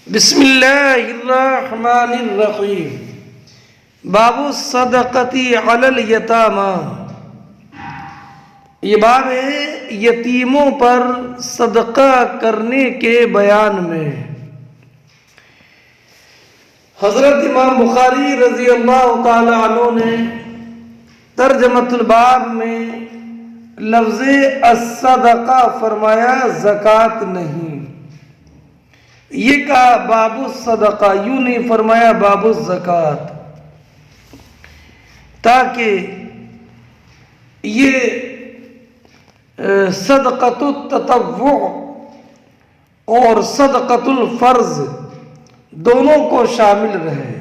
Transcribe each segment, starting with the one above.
بسم اللہ الرحمن الرحیم۔ باب الصدقۃ علی الیتامی، یہ باب ہے یتیموں پر صدقہ کرنے کے بیان میں۔ حضرت امام بخاری رضی اللہ تعالی عنہ نے ترجمۃ الباب میں لفظ الصدقہ فرمایا، زکوٰۃ نہیں۔ یہ کہا باب الصدقہ، یوں نہیں فرمایا باب الزکوٰۃ، تاکہ یہ صدقۃ التطوع اور صدقۃ الفرض دونوں کو شامل رہے۔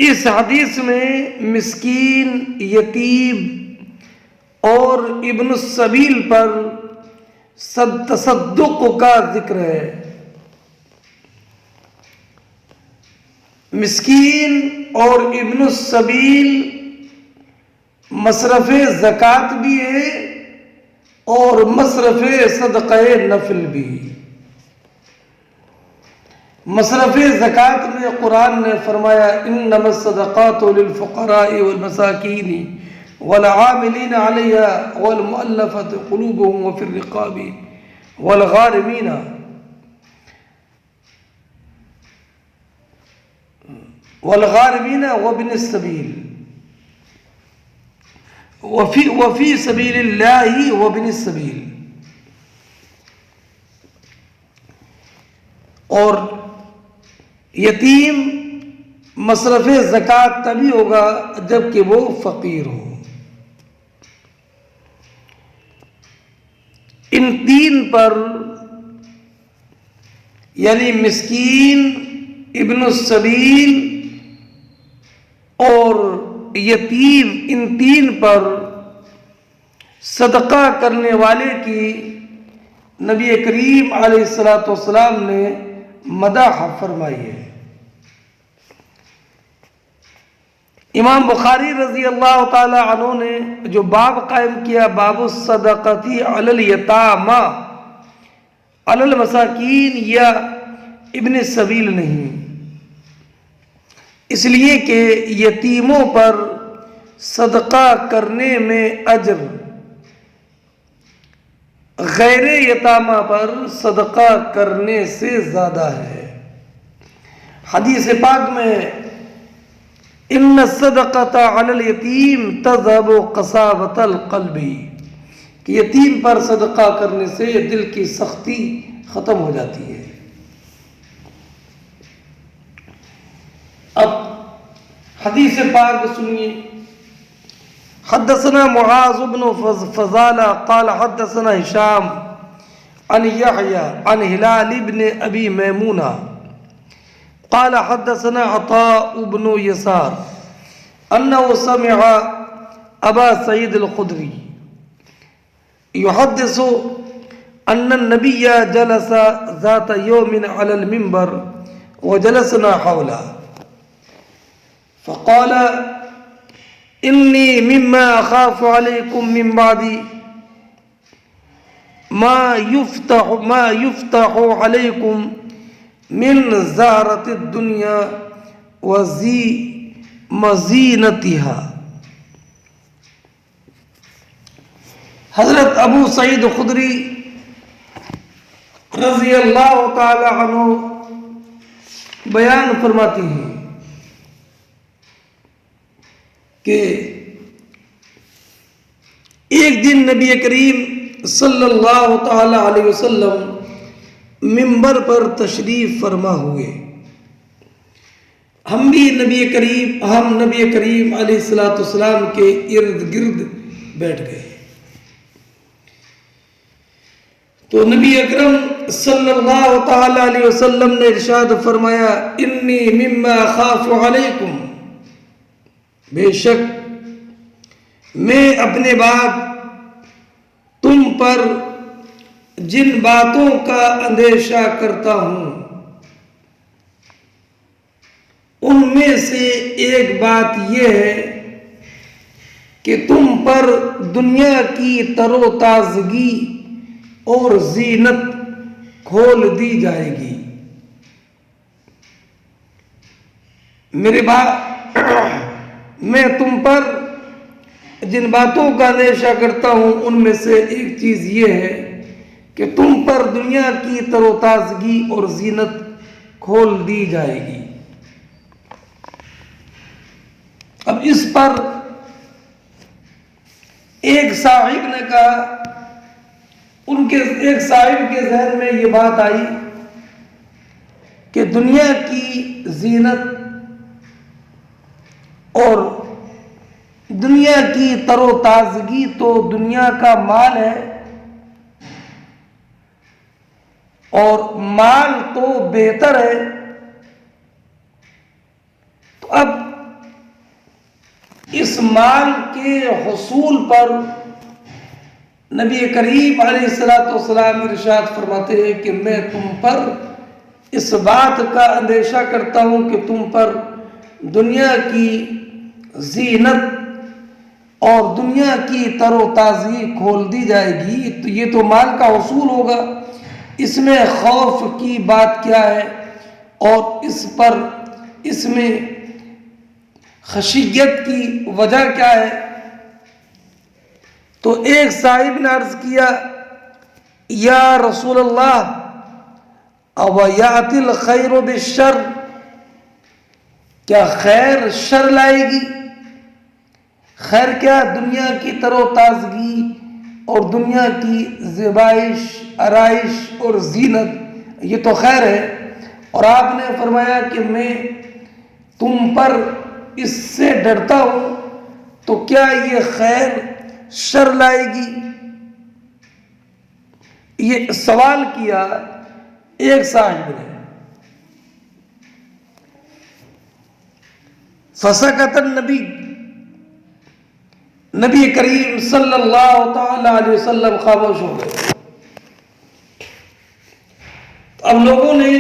اس حدیث میں مسکین، یتیم اور ابن السبیل پر تصدق کا ذکر ہے۔ مسکین اور ابن السبیل مصرف زکوٰۃ بھی ہے اور مصرف صدقہ نفل بھی۔ مصرف زکوٰۃ میں قرآن نے فرمایا انما الصدقات للفقراء والمساکین والعاملین علیہا والمؤلفۃ قلوبہم وفی الرقاب والغارمین وابن السبیل وفی سبیل اللہ وابن السبیل۔ اور یتیم مصرف زکوٰۃ تبھی ہوگا جب کہ وہ فقیر ہو۔ ان تین پر یعنی مسکین، ابن السبیل اور یتیم، ان تین پر صدقہ کرنے والے کی نبی کریم علیہ السلام نے مدح فرمائی ہے۔ امام بخاری رضی اللہ تعالی عنہ نے جو باب قائم کیا، باب الصدقۃ علی الیتامی، علی المساکین یا ابن السبیل نہیں، اس لیے کہ یتیموں پر صدقہ کرنے میں اجر غیر یتامہ پر صدقہ کرنے سے زیادہ ہے۔ حدیث پاک میں ان الصدقۃ علی الیتیم تذہب قساوۃ القلب، کہ یتیم پر صدقہ کرنے سے دل کی سختی ختم ہو جاتی ہے۔ اب حدیث پاک سنیے۔ حدثنا معاذ بن فضالہ قال حدثنا ہشام عن یحییٰ عن ہلال بن ابی میمونہ قال حدثنا عطاء بن يسار انه سمع ابا سعید الخدری يحدث ان النبي جلس ذات يوم على المنبر وجلسنا حوله فقال إني مما أخاف عليكم من بعدي ما يفتح عليكم من زهرة الدنيا وزينتها۔ حضرت ابو سعید خدری رضی اللہ تعالی عنہ بیان فرماتی ہیں کہ ایک دن نبی کریم صلی اللہ تعالی علیہ وسلم منبر پر تشریف فرما ہوئے۔ ہم نبی کریم علیہ السلام کے ارد گرد بیٹھ گئے تو نبی اکرم صلی اللہ تعالی علیہ وسلم نے ارشاد فرمایا انی مما اخاف علیکم، بے شک میں اپنے بعد تم پر جن باتوں کا اندیشہ کرتا ہوں ان میں سے ایک بات یہ ہے کہ تم پر دنیا کی تر و تازگی اور زینت کھول دی جائے گی۔ میرے میں تم پر جن باتوں کا اندیشہ کرتا ہوں ان میں سے ایک چیز یہ ہے کہ تم پر دنیا کی تر و تازگی اور زینت کھول دی جائے گی۔ اب اس پر ایک صاحب نے کہا، ایک صاحب کے ذہن میں یہ بات آئی کہ دنیا کی زینت اور دنیا کی تر و تازگی تو دنیا کا مال ہے، اور مال تو بہتر ہے، تو اب اس مال کے حصول پر نبی کریم علیہ السلام ارشاد فرماتے ہیں کہ میں تم پر اس بات کا اندیشہ کرتا ہوں کہ تم پر دنیا کی زینت اور دنیا کی تر و تازگی کھول دی جائے گی، تو یہ تو مال کا حصول ہوگا، اس میں خوف کی بات کیا ہے اور اس میں خشیت کی وجہ کیا ہے؟ تو ایک صاحب نے عرض کیا، یا رسول اللہ او یاتی الخیر بالشر، کیا خیر شر لائے گی؟ خیر کیا؟ دنیا کی تر و تازگی اور دنیا کی زیبائش، آرائش اور زینت، یہ تو خیر ہے، اور آپ نے فرمایا کہ میں تم پر اس سے ڈرتا ہوں، تو کیا یہ خیر شر لائے گی؟ یہ سوال کیا ایک صاحب نے۔ فسکت النبی، نبی کریم صلی اللہ تعالی علیہ وسلم خاموش ہو گئے۔ اب لوگوں نے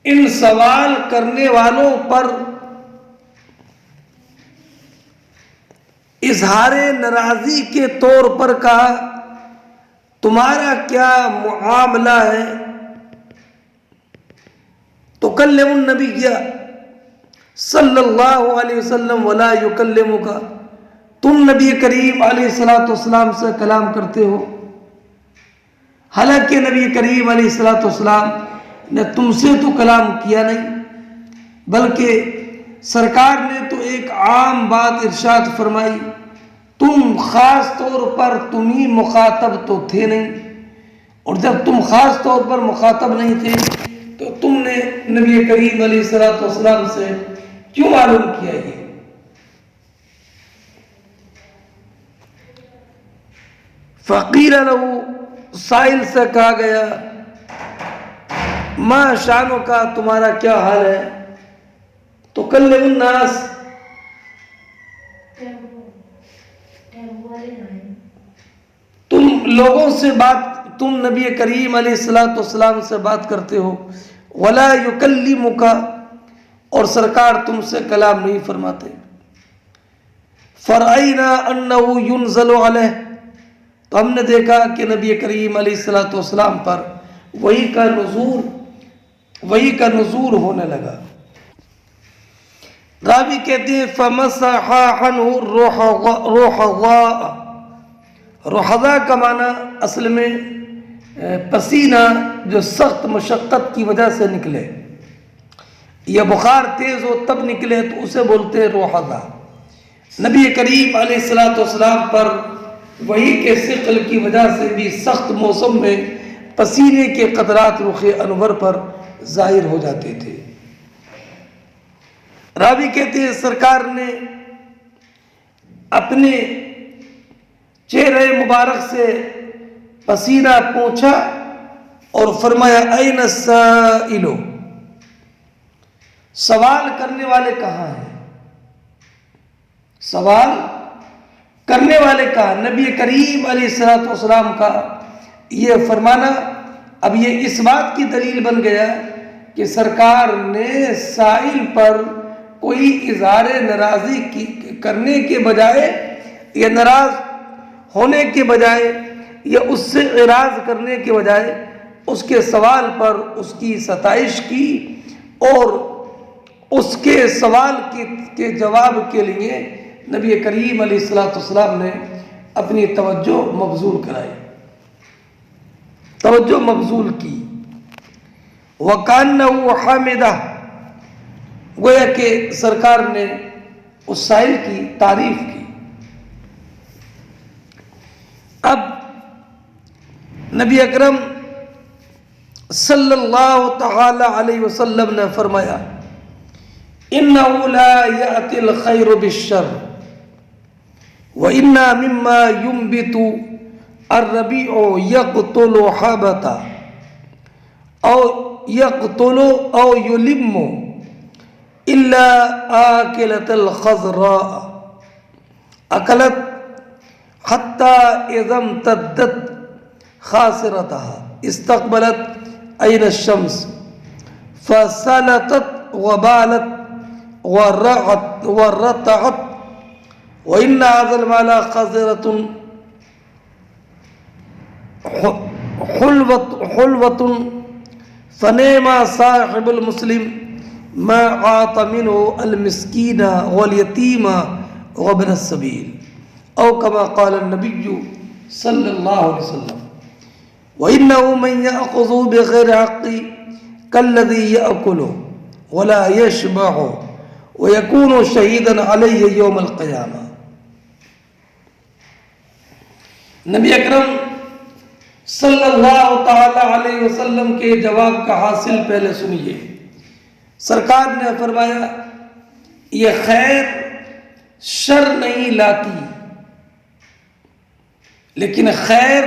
ان سوال کرنے والوں پر اظہار ناراضی کے طور پر کہا، تمہارا کیا معاملہ ہے؟ تو کلم النبی صلی اللہ علیہ وسلم ولا یکلمک، تم نبی کریم علیہ السلام سے کلام کرتے ہو، حالانکہ نبی کریم علیہ السلام نے تم سے تو کلام کیا نہیں، بلکہ سرکار نے تو ایک عام بات ارشاد فرمائی، تم خاص طور پر تم ہی مخاطب تو تھے نہیں، اور جب تم خاص طور پر مخاطب نہیں تھے تو تم نے نبی کریم علیہ السلام سے کیوں معلوم کیا؟ یہ فقیل لہو، سائل سے کہا گیا، ما شانو کا، تمہارا کیا حال ہے؟ تو کلم الناس، تم لوگوں سے تم نبی کریم علیہ السلام سے بات کرتے ہو، ولا یکلمک، اور سرکار تم سے کلام نہیں فرماتے۔ فرأینا انہ ینزل علیہ، تو ہم نے دیکھا کہ نبی کریم علیہ السلام پر وحی کا نزول ہونے لگا۔ راوی کہتے ہیں فمسح عنہ الرحضاء، رحضاء کا معنی اصل میں پسینہ جو سخت مشقت کی وجہ سے نکلے، یا بخار تیز ہو تب نکلے تو اسے بولتے ہیں رحضاء۔ نبی کریم علیہ السلام پر وحی کے ثقل کی وجہ سے بھی سخت موسم میں پسینے کے قطرات رخ انور پر ظاہر ہو جاتے تھے۔ راوی کہتے ہیں سرکار نے اپنے چہرے مبارک سے پسینہ پوچھا اور فرمایا این السائل، سوال کرنے والے کہاں ہیں؟ سوال کرنے والے کا نبی کریم علیہ السلام کا یہ فرمانا اب یہ اس بات کی دلیل بن گیا کہ سرکار نے سائل پر کوئی اظہار ناراضی کرنے کے بجائے یا ناراض ہونے کے بجائے یا اس سے اعراض کرنے کے بجائے اس کے سوال پر اس کی ستائش کی اور اس کے سوال کے جواب کے لیے نبی کریم علیہ الصلوۃ والسلام نے اپنی توجہ مبذول کرائی، توجہ مبذول کی۔ وَكَأَنَّهُ حَامِدَهُ، گویا کہ سرکار نے اس سائل کی تعریف کی۔ اب نبی اکرم صلی اللہ تعالی علیہ وسلم نے فرمایا اِنَّهُ لَا يَأْتِي الْخَيْرُ بِالشَّرِّ وَإِنَّا مِمَّا يُنْبِتُ الرَّبِيعُ يَقْتُلُ حَبَتَ أَوْ يَقْتُلُ أَوْ يُلِمُّ إِلَّا آكِلَةَ الْخَضْرَاءَ أَكَلَتْ حَتَّى إِذَا امْتَدَّتْ خَاصِرَتَهَا اسْتَقْبَلَتْ عَيْنَ الشَّمْسِ فَسَلَتَتْ وَبَالَتْ وَرَّتَعَتْ وَإِنَّ هَذَا الْمَالَ خَضِرَةٌ حُلْوَةٌ فَنِعْمَ صَاحِبُ الْمُسْلِمِ مَا عَاطَ مِنْهُ الْمِسْكِينَ وَالْيَتِيمَ وَابْنَ السَّبِيلِ أو كما قال النبي صلى الله عليه وسلم وَإِنَّهُ مَنْ يَأْخُذُ بِغَيْرِ حَقِّ كَالَّذِي يَأْكُلُ وَلَا يَشْبَعُ وَيَكُونُ شَهِيدًا عَلَيْهِ يَوْمَ الْقِيَامَةِ۔ نبی اکرم صلی اللہ تعالی علیہ وسلم کے جواب کا حاصل پہلے سنیے۔ سرکار نے فرمایا یہ خیر شر نہیں لاتی، لیکن خیر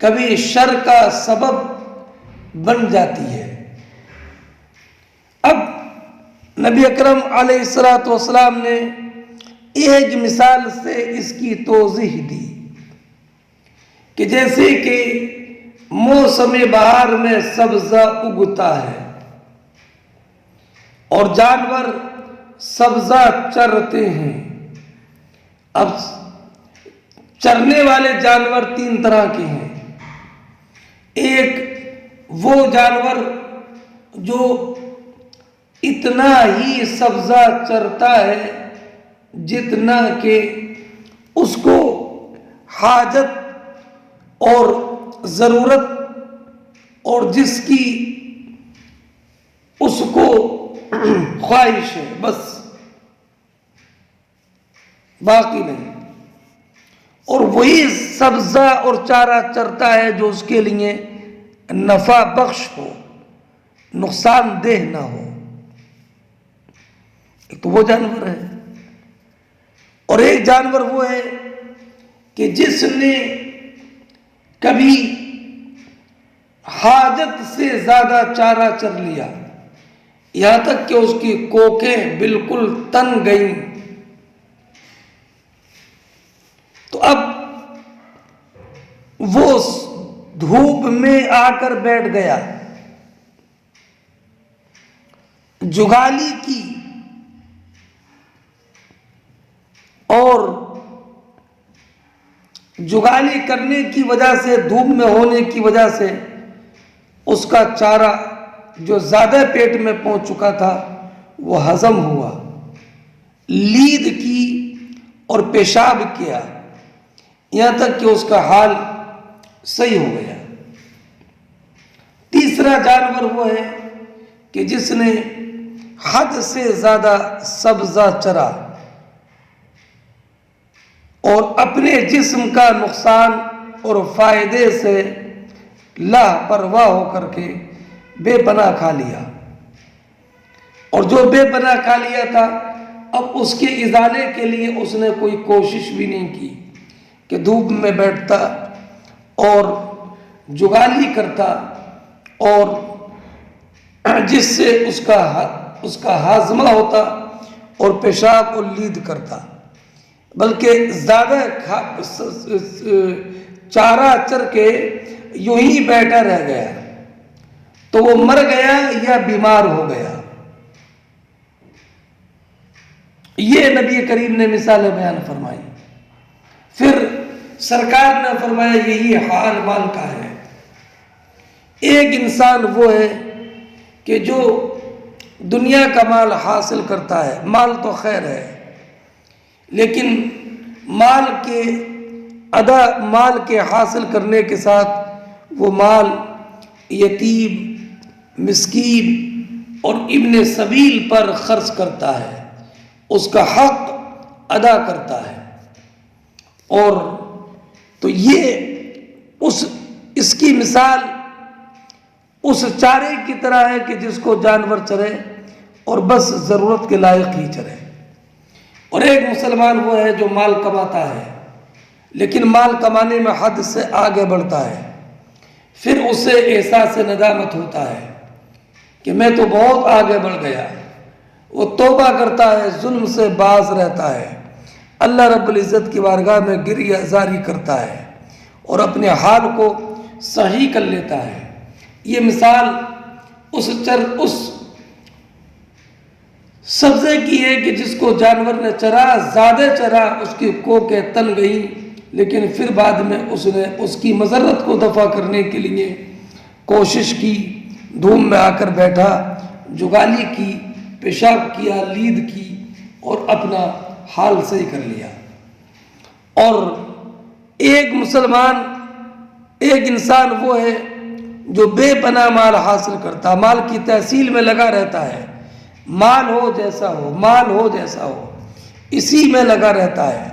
کبھی شر کا سبب بن جاتی ہے۔ اب نبی اکرم علیہ الصلوۃ والسلام نے ایک مثال سے اس کی توضیح دی کہ جیسے کہ موسم بہار میں سبزہ اگتا ہے اور جانور سبزہ چرتے ہیں۔ اب چرنے والے جانور تین طرح کے ہیں۔ ایک وہ جانور جو اتنا ہی سبزہ چرتا ہے جتنا کہ اس کو حاجت اور ضرورت اور جس کی اس کو خواہش ہے، بس باقی نہیں۔ اور وہی سبزہ اور چارہ چرتا ہے جو اس کے لیے نفع بخش ہو، نقصان دہ نہ ہو۔ ایک تو وہ جانور ہے، اور ایک جانور وہ ہے کہ جس نے کبھی حاجت سے زیادہ چارہ چر لیا، یہاں تک کہ اس کی کوکیں بالکل تن گئیں، تو اب وہ دھوپ میں آ کر بیٹھ گیا، جگالی کی اور جگالی کرنے کی وجہ سے، دھوپ میں ہونے کی وجہ سے اس کا چارہ جو زیادہ پیٹ میں پہنچ چکا تھا وہ ہضم ہوا، لید کی اور پیشاب کیا، یہاں تک کہ اس کا حال صحیح ہو گیا۔ تیسرا جانور وہ ہے کہ جس نے حد سے زیادہ سبزہ چرا اور اپنے جسم کا نقصان اور فائدے سے لاپرواہ ہو کر کے بے پناہ کھا لیا، اور جو بے پناہ کھا لیا تھا اب اس کے ازالے کے لیے اس نے کوئی کوشش بھی نہیں کی کہ دھوپ میں بیٹھتا اور جگالی کرتا اور جس سے اس کا ہاضمہ ہوتا اور پیشاب اور لید کرتا، بلکہ زیادہ چارہ چر کے یوں ہی بیٹھا رہ گیا تو وہ مر گیا یا بیمار ہو گیا۔ یہ نبی کریم نے مثالیں بیان فرمائی۔ پھر سرکار نے فرمایا یہی حال مال کا ہے. ایک انسان وہ ہے کہ جو دنیا کا مال حاصل کرتا ہے، مال تو خیر ہے، لیکن مال کے حاصل کرنے کے ساتھ وہ مال یتیم، مسکین اور ابن سبیل پر خرچ کرتا ہے، اس کا حق ادا کرتا ہے. اور تو یہ اس کی مثال اس چارے کی طرح ہے کہ جس کو جانور چرے اور بس ضرورت کے لائق ہی چرے. اور ایک مسلمان وہ ہے جو مال کماتا ہے لیکن مال کمانے میں حد سے آگے بڑھتا ہے، پھر اسے احساس ندامت ہوتا ہے کہ میں تو بہت آگے بڑھ گیا. وہ توبہ کرتا ہے، ظلم سے باز رہتا ہے، اللہ رب العزت کی بارگاہ میں گریہ زاری کرتا ہے اور اپنے حال کو صحیح کر لیتا ہے. یہ مثال اس سبزے کی ہے کہ جس کو جانور نے چرا، زیادہ چرا، اس کی کوکیں تن گئیں، لیکن پھر بعد میں اس نے اس کی مضرت کو دفع کرنے کے لیے کوشش کی، دھوم میں آ کر بیٹھا، جگالی کی، پیشاب کیا، لید کی اور اپنا حال صحیح کر لیا. اور ایک انسان وہ ہے جو بے پناہ مال حاصل کرتا، مال کی تحصیل میں لگا رہتا ہے، مال ہو جیسا ہو اسی میں لگا رہتا ہے،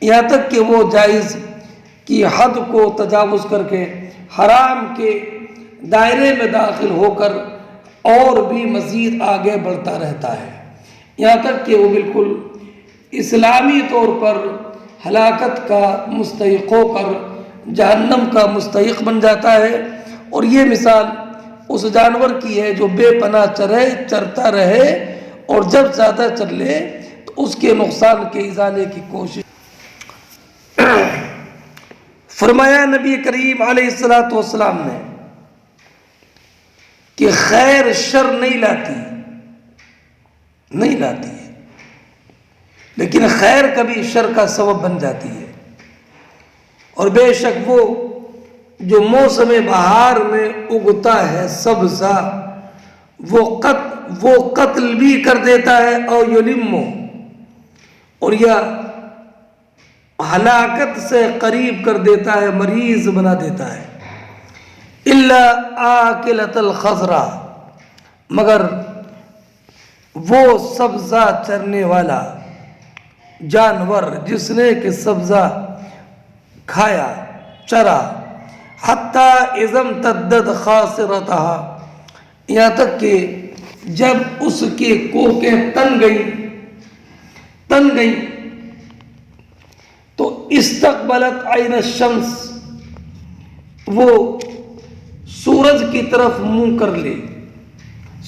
یہاں تک کہ وہ جائز کی حد کو تجاوز کر کے حرام کے دائرے میں داخل ہو کر اور بھی مزید آگے بڑھتا رہتا ہے، یہاں تک کہ وہ بالکل اسلامی طور پر ہلاکت کا مستحق ہو کر جہنم کا مستحق بن جاتا ہے. اور یہ مثال اس جانور کی ہے جو بے پناہ چرتا رہے اور جب زیادہ چر لے تو اس کے نقصان کے ازالے کی کوشش. فرمایا نبی کریم علیہ السلام نے کہ خیر شر نہیں لاتی ہے، لیکن خیر کبھی شر کا سبب بن جاتی ہے. اور بے شک وہ جو موسم بہار میں اگتا ہے سبزہ، وہ قتل بھی کر دیتا ہے اور یلمو، اور یا ہلاکت سے قریب کر دیتا ہے، مریض بنا دیتا ہے. الا آکلۃ الخضرا، مگر وہ سبزہ چرنے والا جانور جس نے کہ سبزہ کھایا، چرا، حتیٰ اذا امتدت خاصرتها، یہاں تک کہ جب اس کے کوکیں تن گئیں تو استقبلت عین الشمس، وہ سورج کی طرف منہ کر لے.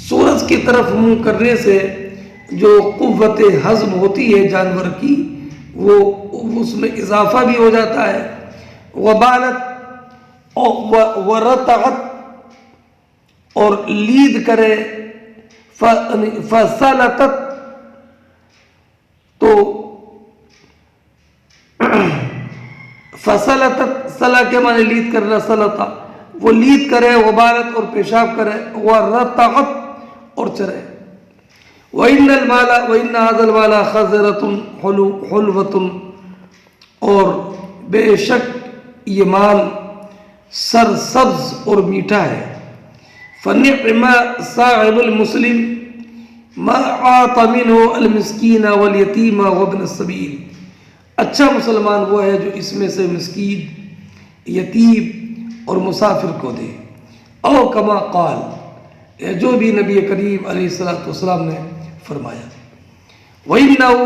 سورج کی طرف منہ کرنے سے جو قوت ہضم ہوتی ہے جانور کی وہ اس میں اضافہ بھی ہو جاتا ہے. وبالت ورتعت، اور لید کرے، فسلطت، تو فسلطت، سلا کے معنی لید کرنا، سلطا، وہ لید کرے، وبالت اور پیشاب کرے، ورتعت اور چرے. وَإِنَّ هَذَا الْمَالَ خَضِرَةٌ حُلْوَةٌ، اور بے شک یہ مال سرسبز اور میٹھا ہے. فَنِعْمَ صَاحِبُ الْمُسْلِمِ مَا عَاطَ مِنْهُ الْمِسْكِينَ وَالْيَتِيمَ وَابْنَ السَّبِيلِ، اچھا مسلمان وہ ہے جو اس میں سے مسکین، یتیم اور مسافر کو دے. او کما قال، جو بھی نبی کریم علیہ السلام نے فرمایا. وَإِنَّهُ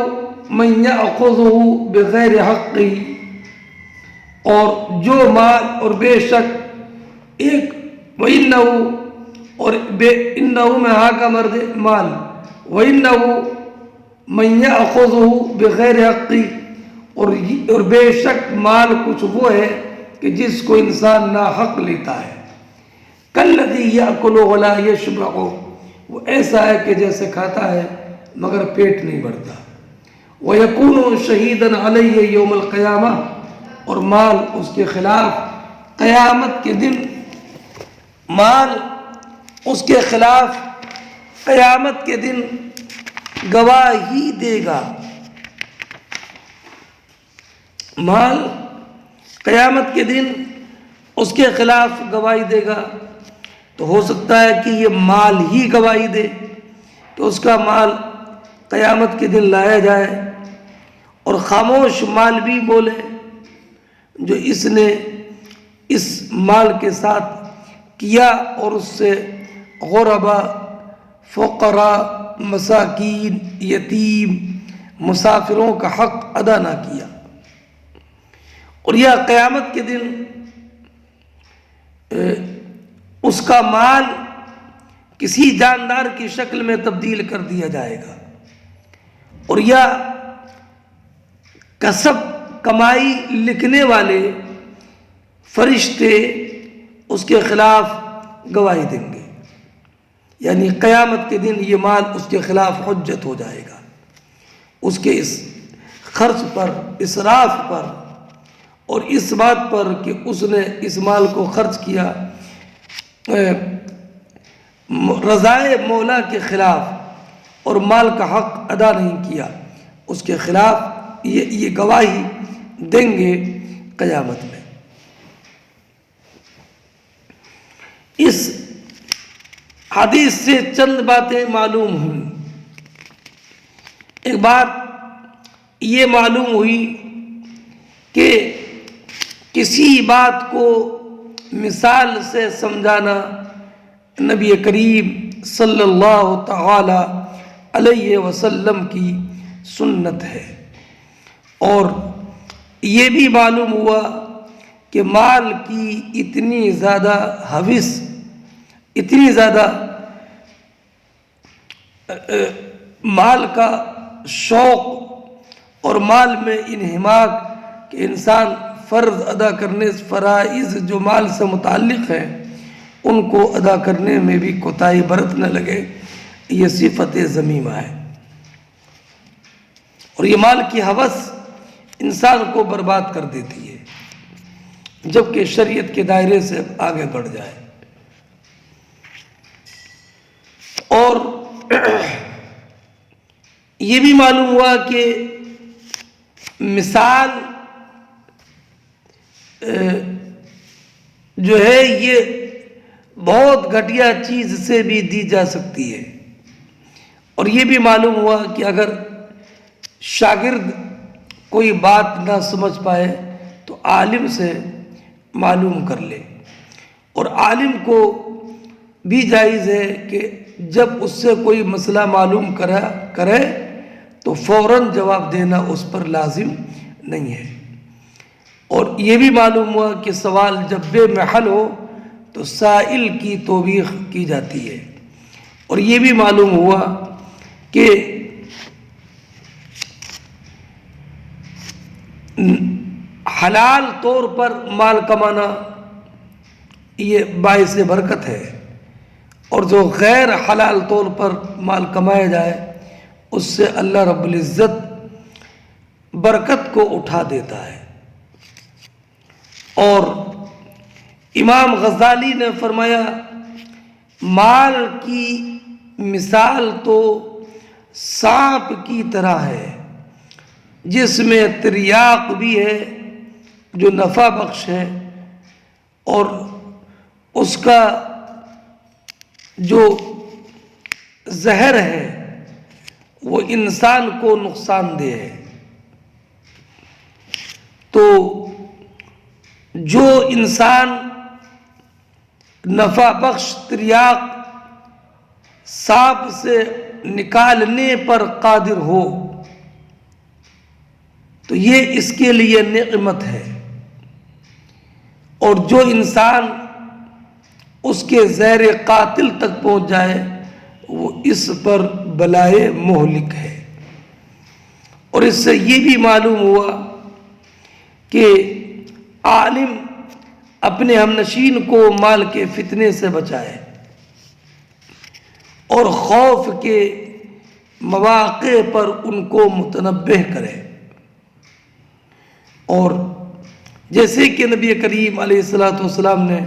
مَنْ يَأْخُذُهُ بِغَيْرِ حَقِّهِ، اور جو مال، اور بے شک ایک، وَإِنَّهُ، اور انہو میں ہاں کا مرد مال، وَإِنَّهُ مَنْ يَأْخُذُهُ بِغَيْرِ حَقِّهِ، اور بے شک مال کچھ وہ ہے کہ جس کو انسان ناحق لیتا ہے. کَالَّذِي يَأْكُلُ وَلَا يَشْبَعُ، وہ ایسا ہے کہ جیسے کھاتا ہے مگر پیٹ نہیں بھرتا. وَيَكُونُ شَهِيدًا عَلَيَّ يَوْمَ الْقِيَامَةِ، اور مال اس کے خلاف قیامت کے دن، مال اس کے خلاف قیامت کے دن گواہی دے گا۔ مال قیامت کے دن اس کے خلاف گواہی دے گا۔ تو ہو سکتا ہے کہ یہ مال ہی گواہی دے، کہ اس کا مال قیامت کے دن لایا جائے اور خاموش مال بھی بولے جو اس نے اس مال کے ساتھ کیا اور اس سے غربا، فقراء، مساکین، یتیم، مسافروں کا حق ادا نہ کیا۔ اور یہ قیامت کے دن اس کا مال کسی جاندار کی شکل میں تبدیل کر دیا جائے گا، اور یہ کسب، کمائی لکھنے والے فرشتے اس کے خلاف گواہی دیں گے۔ یعنی قیامت کے دن یہ مال اس کے خلاف حجت ہو جائے گا، اس کے اس خرچ پر، اسراف پر، اور اس بات پر کہ اس نے اس مال کو خرچ کیا رضائے مولا کے خلاف اور مال کا حق ادا نہیں کیا، اس کے خلاف یہ گواہی دیں گے قیامت میں۔ اس حدیث سے چند باتیں معلوم ہوئیں۔ ایک بات یہ معلوم ہوئی کہ کسی بات کو مثال سے سمجھانا نبی کریم صلی اللہ تعالی علیہ وسلم کی سنت ہے، اور یہ بھی معلوم ہوا کہ مال کی اتنی زیادہ ہوس، اتنی زیادہ مال کا شوق اور مال میں انہماک کہ انسان فرض ادا کرنے، فرائض جو مال سے متعلق ہیں ان کو ادا کرنے میں بھی کوتاہی برتنے لگے، یہ صفت ذمیمہ ہے۔ اور یہ مال کی ہوس انسان کو برباد کر دیتی ہے جبکہ شریعت کے دائرے سے آگے بڑھ جائے۔ اور یہ بھی معلوم ہوا کہ مثال جو ہے یہ بہت گھٹیا چیز سے بھی دی جا سکتی ہے، اور یہ بھی معلوم ہوا کہ اگر شاگرد کوئی بات نہ سمجھ پائے تو عالم سے معلوم کر لے، اور عالم کو بھی جائز ہے کہ جب اس سے کوئی مسئلہ معلوم کرے تو فوراً جواب دینا اس پر لازم نہیں ہے۔ اور یہ بھی معلوم ہوا کہ سوال جب بے محل ہو تو سائل کی توبیخ کی جاتی ہے، اور یہ بھی معلوم ہوا کہ حلال طور پر مال کمانا یہ باعث برکت ہے، اور جو غیر حلال طور پر مال کمایا جائے اس سے اللہ رب العزت برکت کو اٹھا دیتا ہے۔ اور امام غزالی نے فرمایا مال کی مثال تو سانپ کی طرح ہے جس میں تریاق بھی ہے جو نفع بخش ہے، اور اس کا جو زہر ہے وہ انسان کو نقصان دہ ہے۔ تو جو انسان نفع بخش تریاق سانپ سے نکالنے پر قادر ہو تو یہ اس کے لیے نعمت ہے، اور جو انسان اس کے زہر قاتل تک پہنچ جائے وہ اس پر بلائے مہلک ہے۔ اور اس سے یہ بھی معلوم ہوا کہ عالم اپنے ہمنشین کو مال کے فتنے سے بچائے اور خوف کے مواقع پر ان کو متنبہ کرے، اور جیسے کہ نبی کریم علیہ الصلوۃ والسلام نے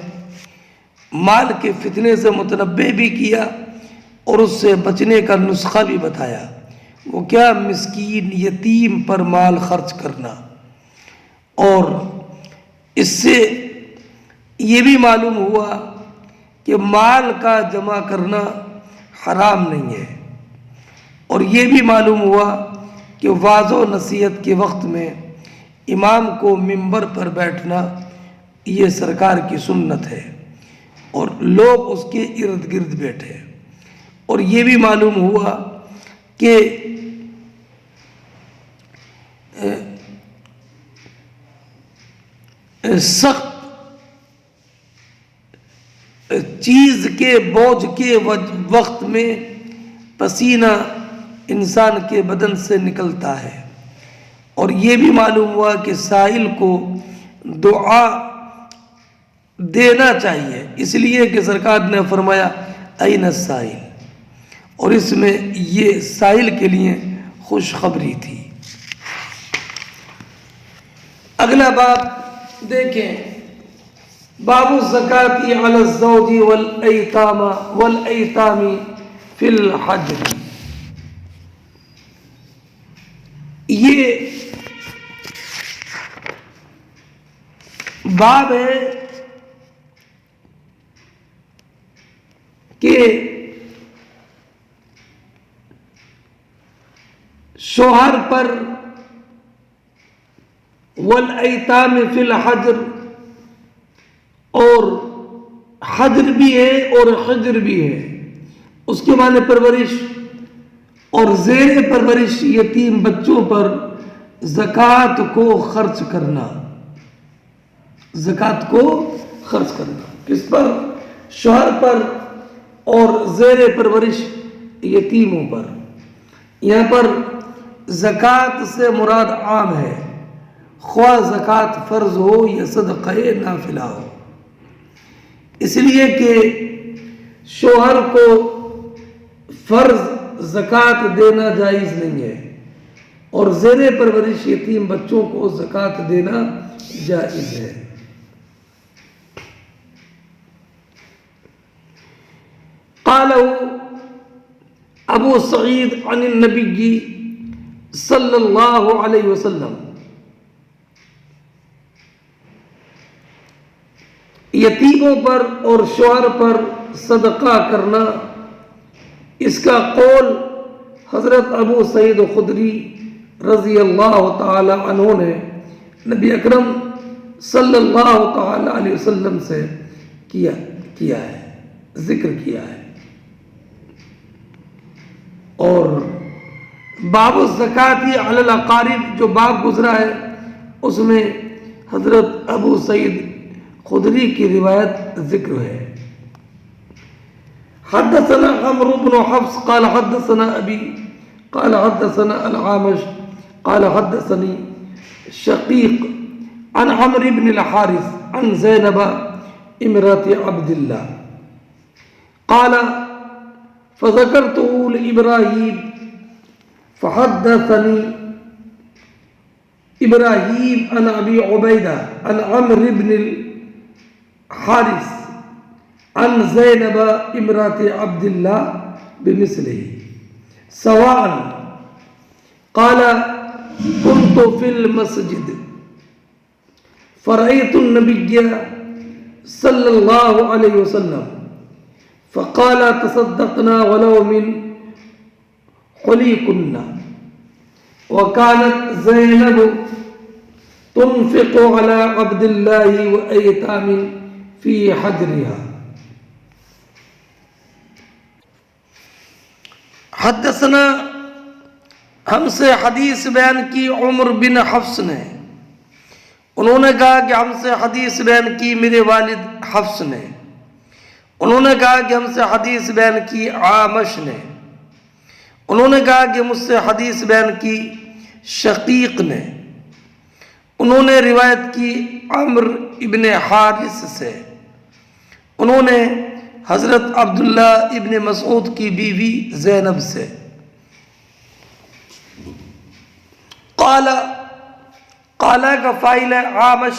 مال کے فتنے سے متنبہ بھی کیا اور اس سے بچنے کا نسخہ بھی بتایا۔ وہ کیا؟ مسکین یتیم پر مال خرچ کرنا۔ اور اس سے یہ بھی معلوم ہوا کہ مال کا جمع کرنا حرام نہیں ہے، اور یہ بھی معلوم ہوا کہ وعظ و نصیحت کے وقت میں امام کو منبر پر بیٹھنا یہ سرکار کی سنت ہے اور لوگ اس کے ارد گرد بیٹھے۔ اور یہ بھی معلوم ہوا کہ سخت چیز کے بوجھ کے وقت میں پسینہ انسان کے بدن سے نکلتا ہے۔ اور یہ بھی معلوم ہوا کہ سائل کو دعا دینا چاہیے، اس لیے کہ سرکار نے فرمایا این السائل، اور اس میں یہ سائل کے لیے خوشخبری تھی۔ اگلا باب دیکھیں، باب الزکاة علی الزوج والایتام فی الحجر۔ یہ باب ہے کہ شوہر پر والایتام فی الحجر، اور حجر بھی ہے اور حجر بھی ہے، اس کے معنی پرورش، اور زیر پرورش یتیم بچوں پر زکوٰۃ کو خرچ کرنا۔ زکوٰۃ کو خرچ کرنا کس پر؟ شوہر پر، اور زیر پرورش یتیموں پر۔ یہاں پر زکوٰۃ سے مراد عام ہے، خواہ زکوٰۃ فرض ہو یا صدقہ نافلہ ہو، اس لیے کہ شوہر کو فرض زکوٰۃ دینا جائز نہیں ہے، اور زیر پرورش یتیم بچوں کو زکوٰۃ دینا جائز ہے۔ قالہ ابو سعید عن النبی صلی اللہ علیہ وسلم، یتیموں پر اور شوہر پر صدقہ کرنا، اس کا قول حضرت ابو سعید خدری رضی اللہ تعالی عنہ نے نبی اکرم صلی اللہ تعالی علیہ وسلم سے کیا ہے، ذکر کیا ہے۔ اور باب الزکاة علی الاقارب جو باب گزرا ہے اس میں حضرت ابو سعید خدری کی روایت ذکر ہے۔ حدثنا عمرو بن حفص قال حدثنا ابي قال حدثنا العامش قال حدثني شقيق عن عمرو بن الحارث عن زينب امرأة عبد الله قال فذكرته لإبراهيم فحدثني إبراهيم عن أبي عبيدة عن عمرو بن الحارث عن زينب امرأة عبد الله بمثله سواء قال كنت في المسجد فرأيت النبي صلى الله عليه وسلم فقال تصدقنا ولو من حليكن وكانت زينب تنفق على عبد الله وأيتام في حجرها۔ حدثنا، ہم سے حدیث بیان کی عمر بن حفص نے، انہوں نے کہا کہ ہم سے حدیث بیان کی میرے والد حفص نے، انہوں نے کہا کہ ہم سے حدیث بیان کی عامش نے، انہوں نے کہا کہ مجھ سے حدیث بیان کی شقیق نے، انہوں نے روایت کی عمرو ابن حارث سے، انہوں نے حضرت عبداللہ ابن مسعود کی بیوی زینب سے۔ قال کا فاعل ہے عامش،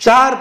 4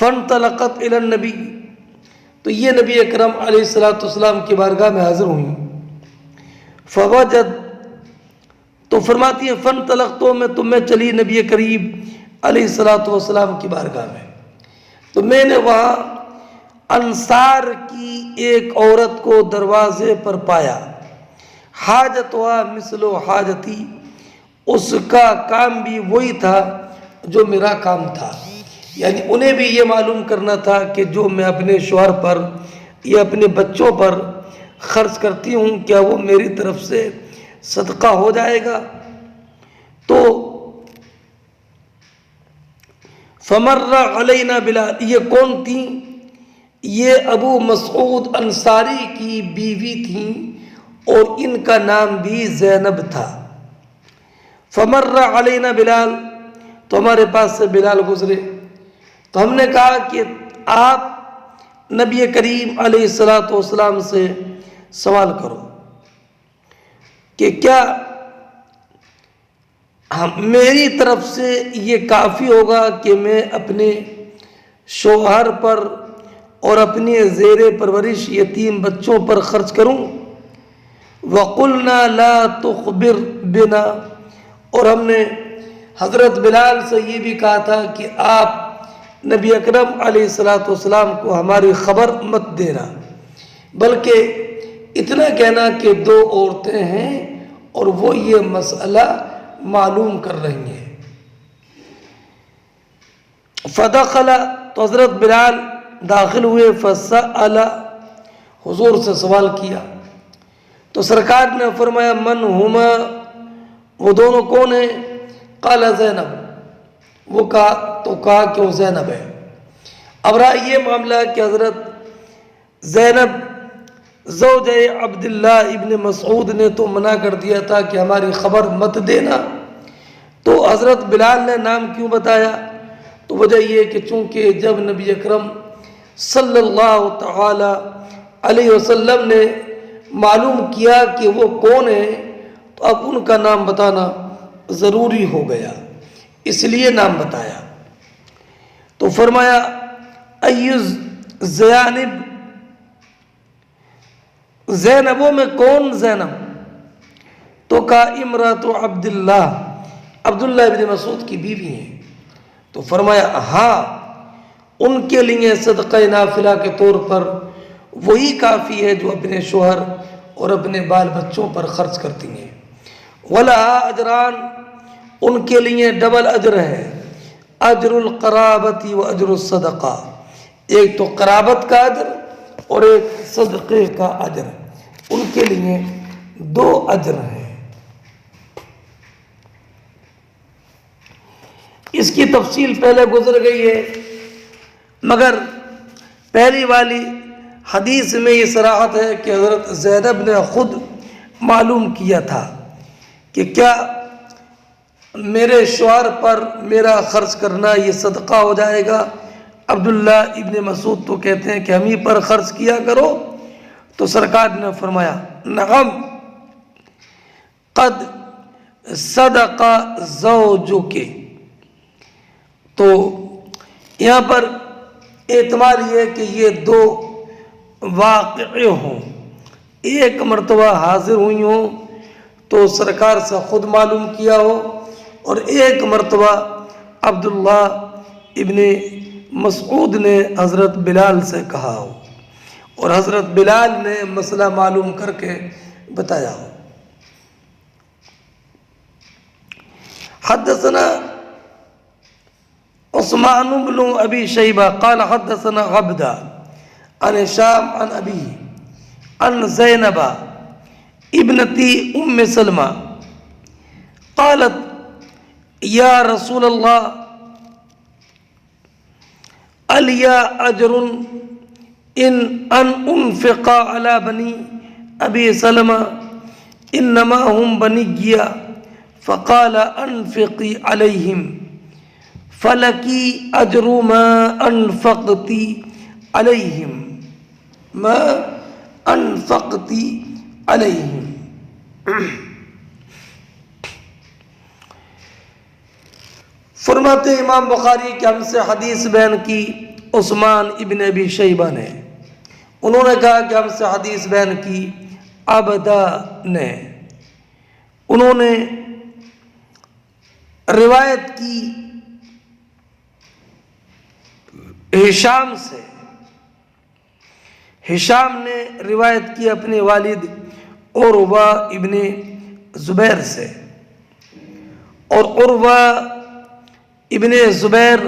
فانطلقت الی النبی، تو یہ نبی اکرم علیہ السلام کی بارگاہ میں حاضر ہوئیں. فوجد، تو فرماتی ہیں فانطلقت، میں چلی نبی کریم علیہ السلام کی بارگاہ میں، تو میں نے وہاں انصار کی ایک عورت کو دروازے پر پایا. حاجتها مثل حاجتی، اس کا کام بھی وہی تھا جو میرا کام تھا. یعنی انہیں بھی یہ معلوم کرنا تھا کہ جو میں اپنے شوہر پر یا اپنے بچوں پر خرچ کرتی ہوں کیا وہ میری طرف سے صدقہ ہو جائے گا. تو فمر علینا بلال، یہ کون تھیں؟ یہ ابو مسعود انصاری کی بیوی تھیں اور ان کا نام بھی زینب تھا. فمر علینا بلال، تو ہمارے پاس سے بلال گزرے. تو ہم نے کہا کہ آپ نبی کریم علیہ السلام سے سوال کرو کہ کیا میری طرف سے یہ کافی ہوگا کہ میں اپنے شوہر پر اور اپنی زیر پرورش یتیم بچوں پر خرچ کروں. وَقُلْنَا لَا تُخْبِرْ بِنَا، اور ہم نے حضرت بلال سے یہ بھی کہا تھا کہ آپ نبی اکرم علیہ السلام کو ہماری خبر مت دینا، بلکہ اتنا کہنا کہ 2 عورتیں ہیں اور وہ یہ مسئلہ معلوم کر رہی ہیں. فدخل، تو حضرت بلال داخل ہوئے. فسأل، حضور سے سوال کیا. تو سرکار نے فرمایا من ہما، وہ دونوں کون ہیں؟ قال زینب، وہ کہا کہ وہ زینب ہے. اب رہا یہ معاملہ کہ حضرت زینب زوجہ عبداللہ ابن مسعود نے تو منع کر دیا تھا کہ ہماری خبر مت دینا. تو حضرت بلال نے نام کیوں بتایا؟ تو وجہ یہ کہ چونکہ جب نبی اکرم صلی اللہ تعالی علیہ وسلم نے معلوم کیا کہ وہ کون ہیں تو اب ان کا نام بتانا ضروری ہو گیا، اس لیے نام بتایا. تو فرمایا ایز زینب، زینبوں میں کون زینب؟ تو کہا امرات عبداللہ، عبداللہ ابن مسعود کی بیوی ہیں. تو فرمایا ہاں، ان کے لیے صدقہ نافلہ کے طور پر وہی کافی ہے جو اپنے شوہر اور اپنے بال بچوں پر خرچ کرتی ہیں. وَلَهَا اجران، ان کے لیے ڈبل اجر ہے، اجر القرابت و اجر الصدقہ، ایک تو قرابت کا اجر اور ایک صدقے کا اجر، ان کے لیے 2 اجر ہیں. اس کی تفصیل پہلے گزر گئی ہے، مگر پہلی والی حدیث میں یہ صراحت ہے کہ حضرت زینب نے خود معلوم کیا تھا کہ کیا میرے شوہر پر میرا خرچ کرنا یہ صدقہ ہو جائے گا. عبداللہ ابن مسعود تو کہتے ہیں کہ ہم ہی پر خرچ کیا کرو. تو سرکار نے فرمایا نعم قد صدق زوجک. تو یہاں پر احتمال یہ ہے کہ یہ 2 واقعے ہوں، ایک مرتبہ حاضر ہوئی ہوں تو سرکار سے خود معلوم کیا ہو، اور ایک مرتبہ عبداللہ ابن مسعود نے حضرت بلال سے کہا ہو اور حضرت بلال نے مسئلہ معلوم کر کے بتایا ہو. حدثنا عثمان بن ابی شیبہ قال حدثنا عبدہ عن هشام عن ابیہ عن زینب ابنتی ام سلمہ قالت یا رسول اللہ علی اجر ان انفق علی بنی ابی سلمہ انما هم بنی، فقال انفقی علیہم فلکی اجر ما انفقتی علیہم، ما انفقتی علیہم. فرماتے امام بخاری کہ ہم سے حدیث بیان کی عثمان ابن ابی شیبہ نے، انہوں نے کہا کہ ہم سے حدیث بیان کی عبدہ نے، انہوں نے روایت کی ہشام سے، ہشام نے روایت کی اپنے والد عروہ ابن زبیر سے، اور عروہ ابن زبیر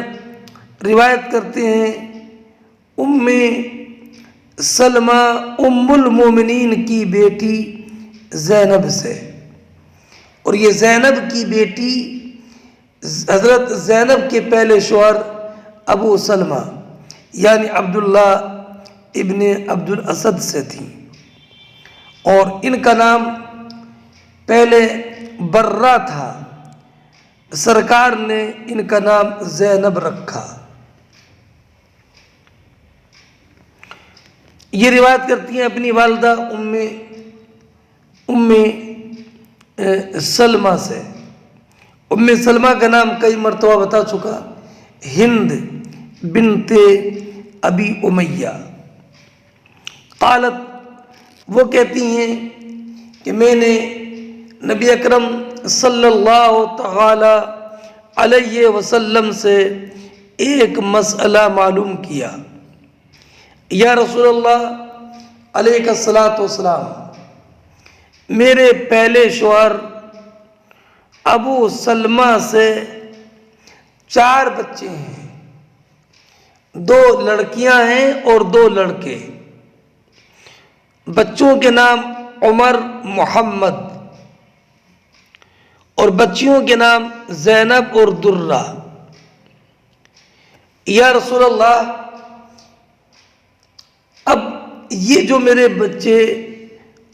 روایت کرتے ہیں ام سلمہ ام المومنین کی بیٹی زینب سے، اور یہ زینب کی بیٹی حضرت زینب کے پہلے شوہر ابو سلمہ یعنی عبداللہ ابن عبد الاسد سے تھی، اور ان کا نام پہلے برہ تھا، سرکار نے ان کا نام زینب رکھا۔ یہ روایت کرتی ہیں اپنی والدہ ام سلمہ سے۔ ام سلمہ کا نام کئی مرتبہ بتا چکا، ہند بنت ابی امیہ۔ قالت، وہ کہتی ہیں کہ میں نے نبی اکرم صلی اللہ تعالی علیہ وسلم سے ایک مسئلہ معلوم کیا، یا رسول اللہ علیہ الصلاۃ والسلام، میرے پہلے شوہر ابو سلمہ سے 4 بچے ہیں، 2 لڑکیاں ہیں اور 2 لڑکے، بچوں کے نام عمر محمد اور بچیوں کے نام زینب اور درہ۔ یا رسول اللہ، اب یہ جو میرے بچے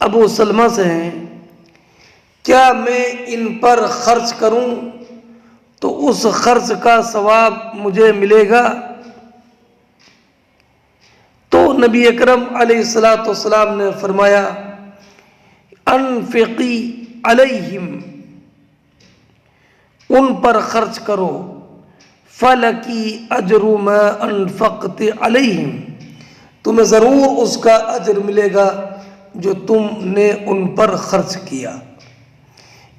ابو سلمہ سے ہیں، کیا میں ان پر خرچ کروں تو اس خرچ کا ثواب مجھے ملے گا؟ تو نبی اکرم علیہ الصلاۃ والسلام نے فرمایا، انفقی علیہم، ان پر خرچ کرو، فلکی اجر ما انفقت علیہم، تمہیں ضرور اس کا اجر ملے گا جو تم نے ان پر خرچ کیا۔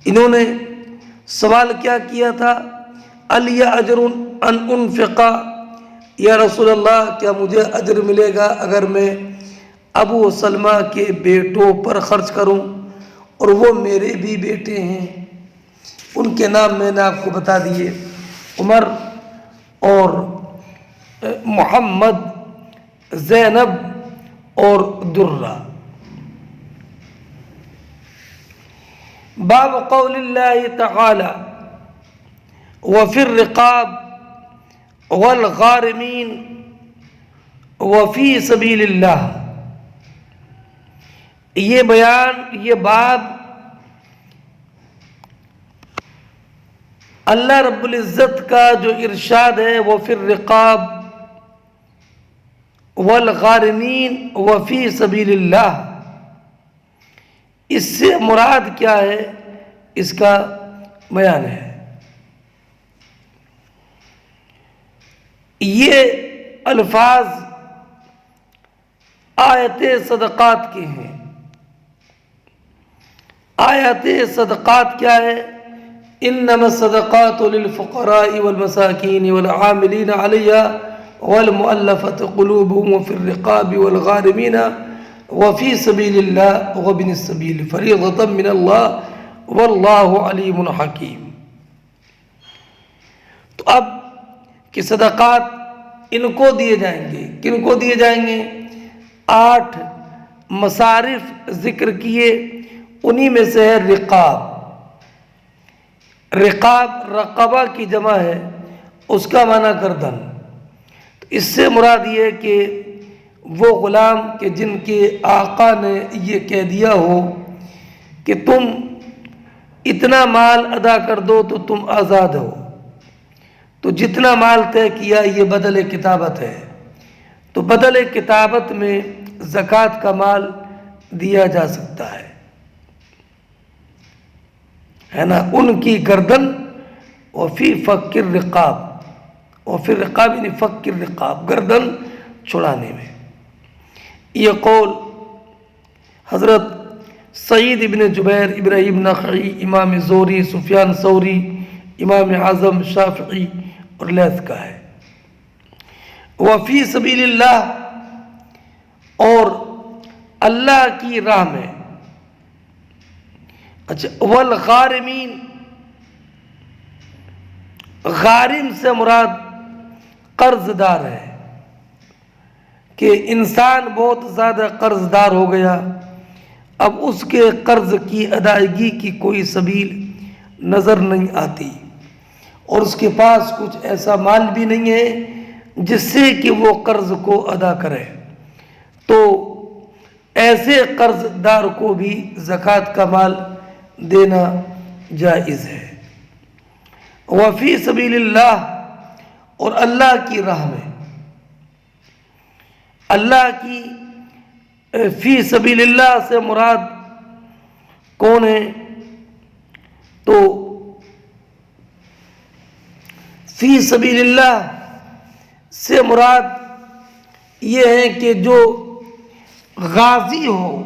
انہوں نے سوال کیا تھا، الی اجر ان انفقا، یا رسول اللہ کیا مجھے اجر ملے گا اگر میں ابو سلمہ کے بیٹوں پر خرچ کروں؟ اور وہ میرے بھی بیٹے ہیں، ان کے نام میں نے آپ کو بتا دیے، عمر اور محمد، زینب اور درہ۔ باب قول اللہ تعالی وفی الرقاب والغارمین وفی سبیل اللہ، یہ باب اللہ رب العزت کا جو ارشاد ہے وفی الرقاب والغارمین وفی سبیل اللہ، اس سے مراد کیا ہے، اس کا بیان ہے۔ یہ الفاظ آیت صدقات کے ہیں۔ آیت صدقات کیا ہے؟ انما الصدقات للفقراء والمساکین والعاملین علیہا والمؤلفۃ قلوبهم وفی الرقاب والغارمین وفی سبیل اللہ وابن السبیل فریضۃ من اللہ واللہ علیم حکیم۔ تو اب کہ صدقات ان کو دیے جائیں گے، کن کو دیے جائیں گے؟ 8 مصارف ذکر کیے، انہی میں سے ہے رقاب۔ رقاب رقبہ کی جمع ہے، اس کا معنی گردن۔ تو اس سے مراد یہ کہ وہ غلام کہ جن کے آقا نے یہ کہہ دیا ہو کہ تم اتنا مال ادا کر دو تو تم آزاد ہو، تو جتنا مال طے کیا یہ بدل کتابت ہے، تو بدل کتابت میں زکوٰۃ کا مال دیا جا سکتا ہے نا، ان کی گردن وفی فک الرقاب، وفي الرقاب یعنی فک الرقاب، گردن چھڑانے میں۔ یہ قول حضرت سعید ابن جبیر، ابراہیم نخعی، امام زہری، سفیان ثوری، امام اعظم شافعی اور لیث کا ہے۔ وفی سبیل اللہ، اور اللہ کی راہ میں۔ اچھا، والغارمین، غارم سے مراد قرض دار ہے، کہ انسان بہت زیادہ قرض دار ہو گیا، اب اس کے قرض کی ادائیگی کی کوئی سبیل نظر نہیں آتی، اور اس کے پاس کچھ ایسا مال بھی نہیں ہے جس سے کہ وہ قرض کو ادا کرے، تو ایسے قرض دار کو بھی زکوٰۃ کا مال دینا جائز ہے۔ وفی سبیل اللہ، اور اللہ کی راہ میں۔ اللہ کی فی سبیل اللہ سے مراد کون ہے؟ تو فی سبیل اللہ سے مراد یہ ہے کہ جو غازی ہو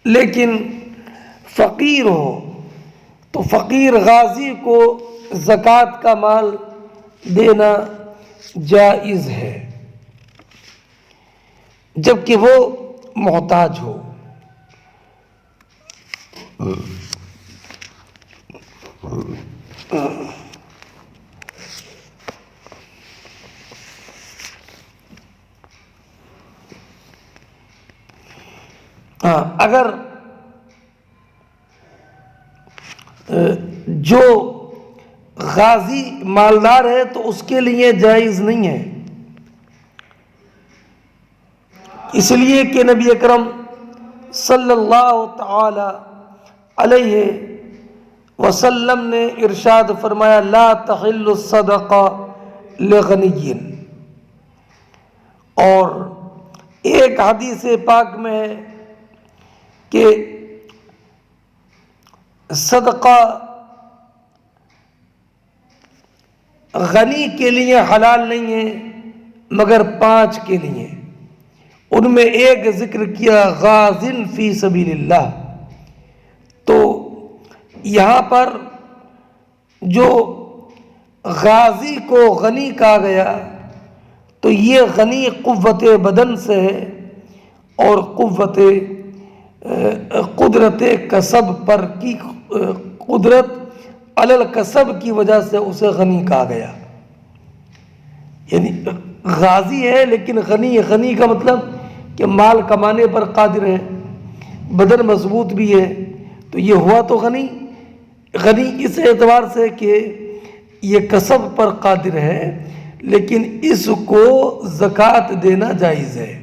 لیکن فقیر ہو، تو فقیر غازی کو زکوٰۃ کا مال دینا جائز ہے، جبکہ وہ محتاج ہو۔ اگر جو غازی مالدار ہے تو اس کے لیے جائز نہیں ہے، اس لیے کہ نبی اکرم صلی اللہ تعالی علیہ وسلم نے ارشاد فرمایا لا تحل الصدقہ لغنی، اور ایک حدیث پاک میں ہے کہ صدقہ غنی کے لیے حلال نہیں ہے مگر 5 کے لیے، ان میں ایک ذکر کیا غازن فی سبیل اللہ۔ تو یہاں پر جو غازی کو غنی کہا گیا تو یہ غنی قوت بدن سے ہے، اور قوت قدرت کسب پر کی قدرت علی الکسب کی وجہ سے اسے غنی کہا گیا، یعنی غازی ہے لیکن غنی کا مطلب کہ مال کمانے پر قادر ہے، بدن مضبوط بھی ہے، تو یہ ہوا تو غنی اس اعتبار سے کہ یہ کسب پر قادر ہے، لیکن اس کو زکوٰۃ دینا جائز ہے۔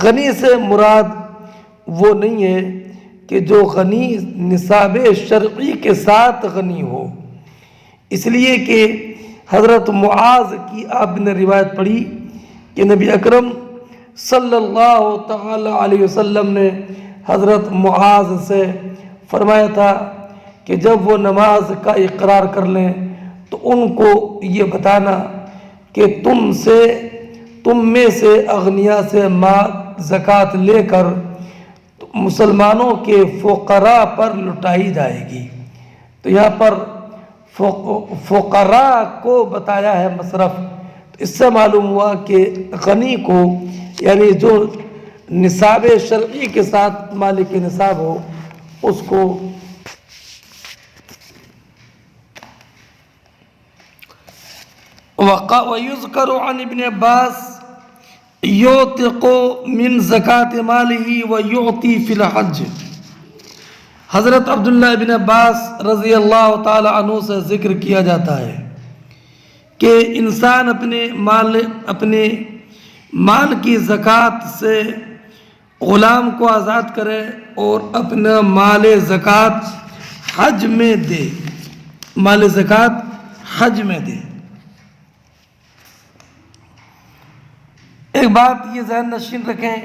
غنی سے مراد وہ نہیں ہے کہ جو غنی نصاب شرعی کے ساتھ غنی ہو، اس لیے کہ حضرت معاذ کی آپ نے روایت پڑھی کہ نبی اکرم صلی اللہ تعالی علیہ وسلم نے حضرت معاذ سے فرمایا تھا کہ جب وہ نماز کا اقرار کر لیں تو ان کو یہ بتانا کہ تم میں سے اغنیا سے مال زکوٰۃ لے کر مسلمانوں کے فقراء پر لٹائی جائے گی۔ تو یہاں پر فقراء کو بتایا ہے مصرف، تو اس سے معلوم ہوا کہ غنی کو یعنی جو نصاب شرعی کے ساتھ مالک نصاب ہو اس کو وَيُذْكَرُ عَنِ ابْنِ عَبَّاسٍ يُعْتِقُ مِنْ زَكَاةِ مَالِهِ وَيُعْطِي فِي الْحَجِّ۔ حضرت عبداللہ ابن عباس رضی اللہ تعالی عنہ سے ذکر کیا جاتا ہے کہ انسان اپنے مال کی زکوٰۃ سے غلام کو آزاد کرے اور اپنا مال زکوٰۃ حج میں دے، مال زکوٰۃ حج میں دے۔ ایک بات یہ ذہن نشین رکھیں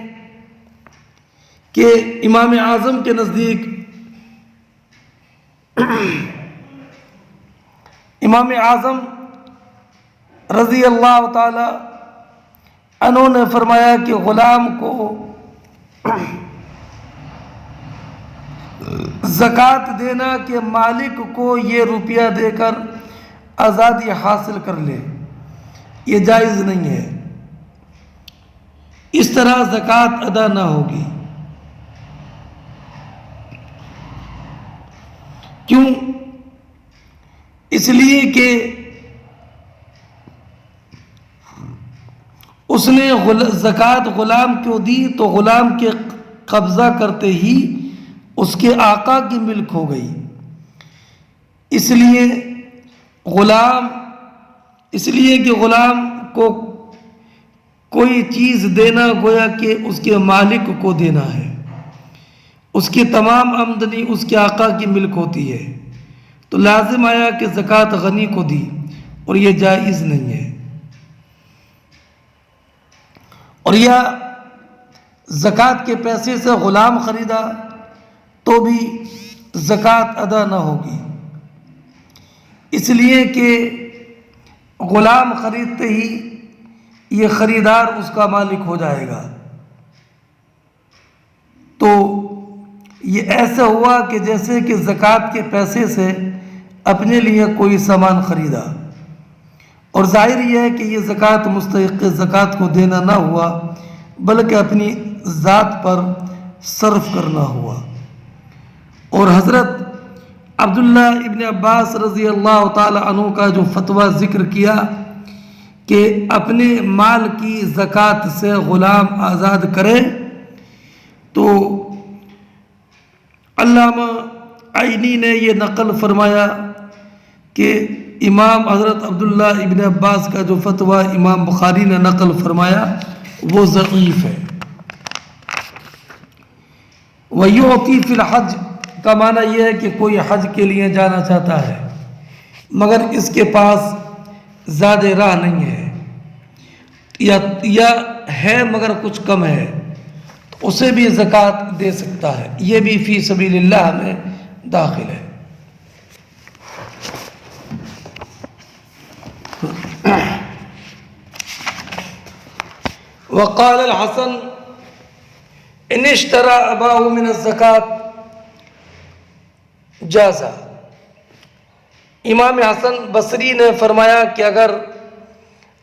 کہ امام اعظم کے نزدیک امام اعظم رضی اللہ تعالی عنہ نے فرمایا کہ غلام کو زکوٰۃ دینا کہ مالک کو یہ روپیہ دے کر آزادی حاصل کر لے، یہ جائز نہیں ہے، اس طرح زکوٰۃ ادا نہ ہوگی۔ کیوں؟ اس لیے کہ اس نے زکوٰۃ غلام کو دی تو غلام کے قبضہ کرتے ہی اس کے آقا کی ملک ہو گئی، اس لیے کہ غلام کو کوئی چیز دینا گویا کہ اس کے مالک کو دینا ہے، اس کی تمام آمدنی اس کے آقا کی ملک ہوتی ہے، تو لازم آیا کہ زکوٰۃ غنی کو دی، اور یہ جائز نہیں ہے۔ اور یا زکوٰۃ کے پیسے سے غلام خریدا تو بھی زکوٰۃ ادا نہ ہوگی، اس لیے کہ غلام خریدتے ہی یہ خریدار اس کا مالک ہو جائے گا، تو یہ ایسا ہوا کہ جیسے کہ زکوٰۃ کے پیسے سے اپنے لیے کوئی سامان خریدا، اور ظاہر یہ ہے کہ یہ زکوٰۃ مستحق زکوٰۃ کو دینا نہ ہوا بلکہ اپنی ذات پر صرف کرنا ہوا۔ اور حضرت عبداللہ ابن عباس رضی اللہ تعالی عنہ کا جو فتویٰ ذکر کیا کہ اپنے مال کی زکوٰۃ سے غلام آزاد کرے، تو علامہ عینی نے یہ نقل فرمایا کہ امام حضرت عبداللہ ابن عباس کا جو فتویٰ امام بخاری نے نقل فرمایا وہ ضعیف ہے۔ وَيُعْطِي فِي الْحَجِّ کا معنی یہ ہے کہ کوئی حج کے لیے جانا چاہتا ہے مگر اس کے پاس زیادہ راہ نہیں ہے، یا ہے مگر کچھ کم ہے، تو اسے بھی زکوٰۃ دے سکتا ہے، یہ بھی فی سبیل اللہ میں داخل ہے۔ وقال الحسن ان اشترى اباه من الزکاة جازا، امام حسن بصری نے فرمایا کہ اگر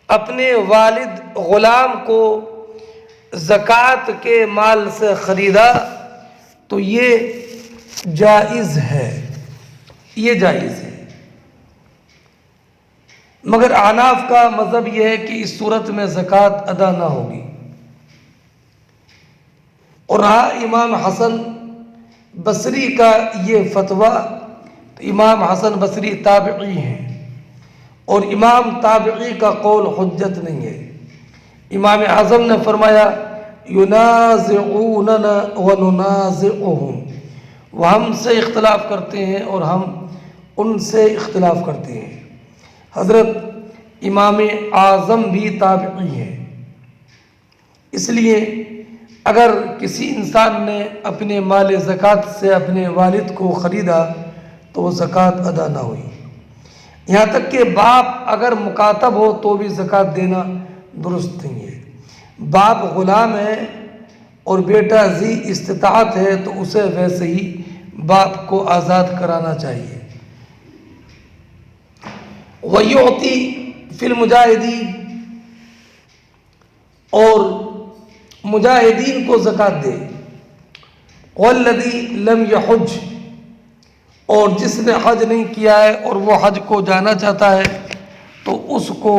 اپنے والد غلام کو زکوٰۃ کے مال سے خریدا تو یہ جائز ہے، یہ جائز ہے، مگر احناف کا مذہب یہ ہے کہ اس صورت میں زکوٰۃ ادا نہ ہوگی۔ اور رہا امام حسن بصری کا یہ فتویٰ، تو امام حسن بصری تابعی ہیں، اور امام تابعی کا قول حجت نہیں ہے۔ امام اعظم نے فرمایا ینازعوننا وننازعهم، وہ ہم سے اختلاف کرتے ہیں اور ہم ان سے اختلاف کرتے ہیں۔ حضرت امام اعظم بھی تابعی ہیں، اس لیے اگر کسی انسان نے اپنے مال زکوٰۃ سے اپنے والد کو خریدا تو وہ زکوٰۃ ادا نہ ہوئی، یہاں تک کہ باپ اگر مکاتب ہو تو بھی زکوٰۃ دینا درست نہیں ہے۔ باپ غلام ہے اور بیٹا ذی استطاعت ہے تو اسے ویسے ہی باپ کو آزاد کرانا چاہیے۔ وَيُعْطِي فِي الْمُجَاهِدِينَ، اور مجاہدین کو زکوٰۃ دے۔ وَالَّذِي لَمْ يَحُجْ، اور جس نے حج نہیں کیا ہے اور وہ حج کو جانا چاہتا ہے تو اس کو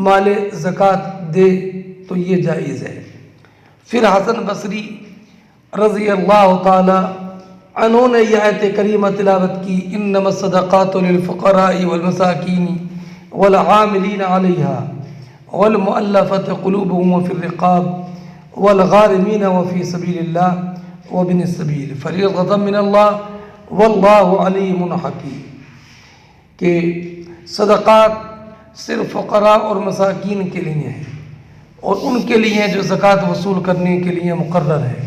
مال زکوٰۃ دے، تو یہ جائز ہے۔ پھر حسن بصری رضی اللہ تعالی عنہ نے یہ آیت کریمہ تلاوت کی، انما الصدقات للفقراء والمساکین والعاملین علیہا والمؤلفۃ قلوبهم وفی الرقاب والغارمین وفی سبیل اللہ وابن السبیل فریضۃ من اللہ واللہ علیم حکیم، کہ صدقات صرف فقراء اور مساکین کے لیے ہیں، اور ان کے لیے جو زکوٰۃ وصول کرنے کے لیے مقرر ہے،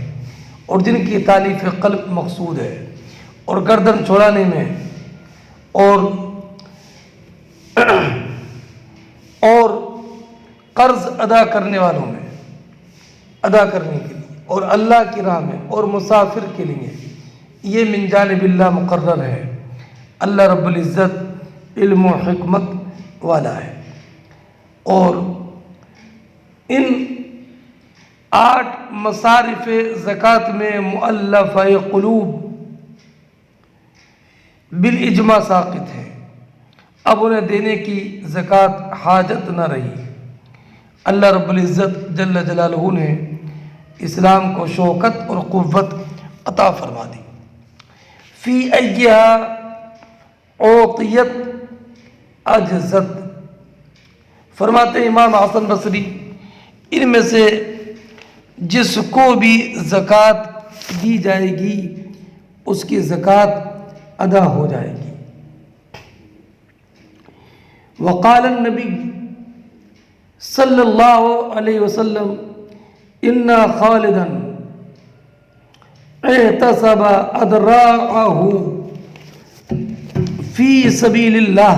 اور جن کی تالیف قلب مقصود ہے، اور گردن چھڑانے میں قرض ادا کرنے والوں میں ادا کرنے کے لیے اور اللہ کی راہ میں اور مسافر کے لیے یہ من جانب اللہ مقرر ہے۔ اللہ رب العزت علم و حکمت والا ہے۔ اور ان 8 مصارف زکوٰۃ میں مؤلفہ قلوب بالاجماع ساقط ہے، اب انہیں دینے کی زکوٰۃ حاجت نہ رہی۔ اللہ رب العزت جل جلالہ نے اسلام کو شوکت اور قوت عطا فرما دی۔ فی ایہا اعطیت اجزت، فرماتے ہیں امام حسن بصری، ان میں سے جس کو بھی زکوٰۃ دی جائے گی اس کی زکوٰۃ ادا ہو جائے گی۔ وقال النبی صلی اللہ علیہ وسلم ان خالدا احتسب ادراعہ فی سبیل اللہ،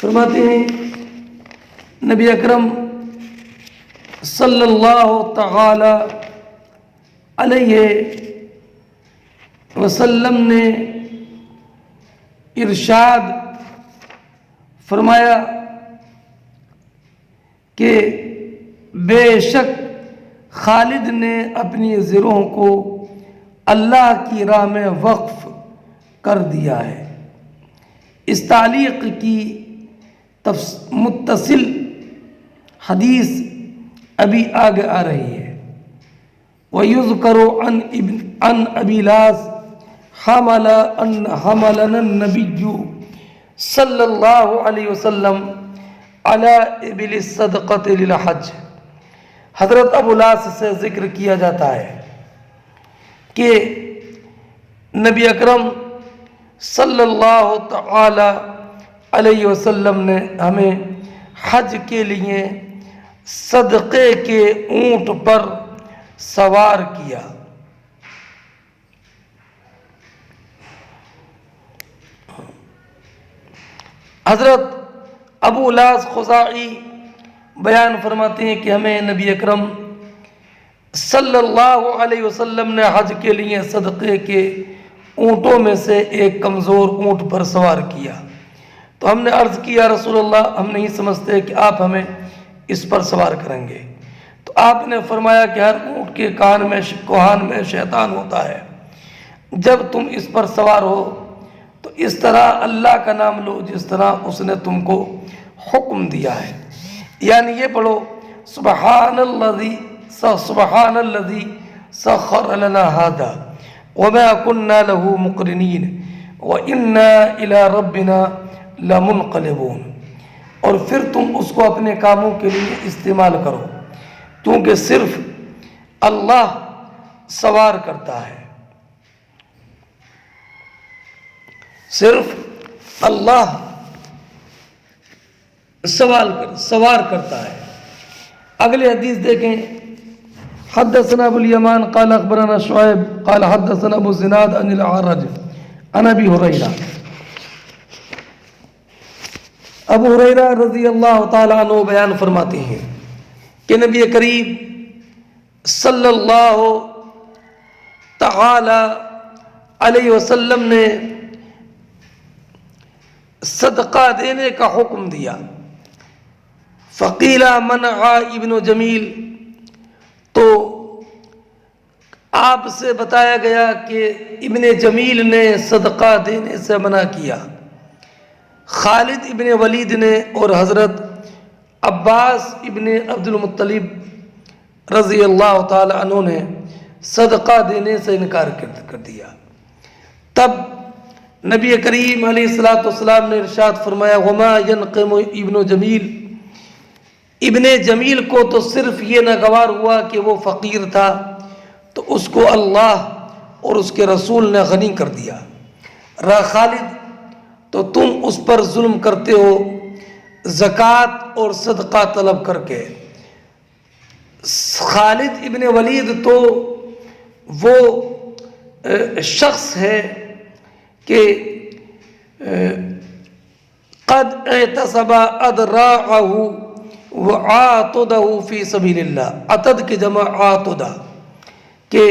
فرماتے ہیں نبی اکرم صلی اللہ تعالی علیہ وسلم نے ارشاد فرمایا کہ بے شک خالد نے اپنی زرہوں کو اللہ کی راہ میں وقف کر دیا ہے۔ اس تعلیق کی متصل حدیث ابھی آگے آ رہی ہے۔ وَيُذْكَرُ عن أبي لاس حملنا النبی صلی اللہ علیہ وسلم علی ابل الصدقۃ للحج، حضرت ابو لاس سے ذکر کیا جاتا ہے کہ نبی اکرم صلی اللہ تعالی علیہ وسلم نے ہمیں حج کے لیے صدقے کے اونٹ پر سوار کیا۔ حضرت ابو لاس خزاعی بیان فرماتے ہیں کہ ہمیں نبی اکرم صلی اللہ علیہ وسلم نے حج کے لیے صدقے کے اونٹوں میں سے ایک کمزور اونٹ پر سوار کیا، تو ہم نے عرض کیا رسول اللہ ہم نہیں سمجھتے کہ آپ ہمیں اس پر سوار کریں گے، تو آپ نے فرمایا کہ ہر اونٹ کے کوہان میں شیطان ہوتا ہے، جب تم اس پر سوار ہو تو اس طرح اللہ کا نام لو جس طرح اس نے تم کو حکم دیا ہے، یعنی یہ پڑھو سبحان الذی سخر لنا ھذا وما كنا له مقرنین وإنا إلی ربنا لمنقلبون، اور پھر تم اس کو اپنے کاموں کے لیے استعمال کرو کیونکہ صرف اللہ سوار کرتا ہے، صرف اللہ سوار کرتا ہے۔ اگلی حدیث دیکھیں، حدثنا ابو الیمان قال اخبرنا شعیب قال حدثنا ابو الزناد عن الاعرج عن ابی ہریرہ، ابو ہریرہ رضی اللہ تعالیٰ عنہ بیان فرماتے ہیں کہ نبی کریم صلی اللہ تعالی علیہ وسلم نے صدقہ دینے کا حکم دیا۔ فقیل منع ابن جمیل، تو آپ سے بتایا گیا کہ ابن جمیل نے صدقہ دینے سے منع کیا، خالد ابن ولید نے اور حضرت عباس ابن عبد المطلب رضی اللہ تعالی عنہ نے صدقہ دینے سے انکار کر دیا۔ تب نبی کریم علیہ السلام نے ارشاد فرمایا وما ينقم ابن جمیل، ابن جمیل کو تو صرف یہ ناگوار ہوا کہ وہ فقیر تھا تو اس کو اللہ اور اس کے رسول نے غنی کر دیا، خالد تو تم اس پر ظلم کرتے ہو زکوٰۃ اور صدقہ طلب کر کے۔ خالد ابن ولید تو وہ شخص ہے کہ قد احتسب ادراعہ وعاطدہ فی سبیل اللہ، عتد کی جمع عاطدہ، کہ